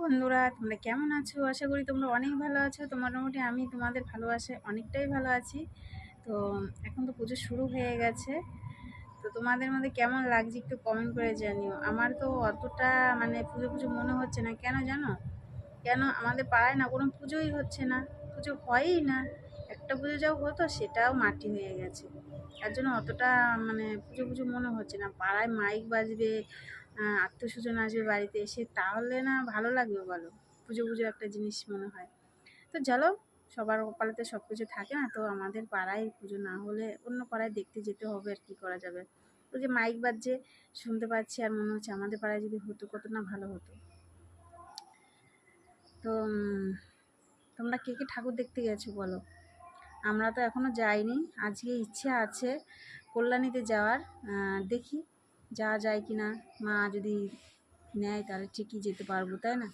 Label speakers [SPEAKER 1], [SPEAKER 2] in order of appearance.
[SPEAKER 1] বন্ধুরা, তোমরা কেমন আছো? আশা করি তোমরা অনেক ভালো আছো। মোটামুটি আমি তোমাদের ভালোবাসায় অনেকটাই ভালো আছি। তো এখন তো পুজো শুরু হয়ে গেছে। তো তোমাদের মধ্যে কেমন লাগছে একটু কমেন্ট করে জানিও। আমার তো অতটা পুজো পুজো মনে হচ্ছে না। কেন জানো? কেন আমাদের পাড়ায় না কোনো পুজোই হচ্ছে না, পুজো হয়ই না। একটা পুজো যাও হতো সেটাও মাটি হয়ে গেছে। তার জন্য অতটা পুজো পুজো মনে হচ্ছে না। পাড়ায় মাইক বাজবে, আত্মীয় স্বজন আসবে বাড়িতে এসে, তাহলে না ভালো লাগবে বলো? পুজো পুজো একটা জিনিস মনে হয়। তো চলো, সবার কপালেতে সব কিছু থাকে না, তো আমাদের পাড়ায় পুজো না হলে অন্য পাড়ায় দেখতে যেতে হবে। আর কি করা যাবে? ওই যে মাইক বাজছে শুনতে পাচ্ছি, আর মনে হচ্ছে আমাদের পাড়ায় যদি হতো কত না ভালো হতো। তো তোমরা কে কে ঠাকুর দেখতে গেছো বলো? আমরা তো এখনও যাইনি। আজকে ইচ্ছে আছে কল্যাণীতে যাওয়ার। দেখি যাওয়া যায় কি না। মা যদি নেয় তাহলে ঠিকই যেতে পারবো, তাই না?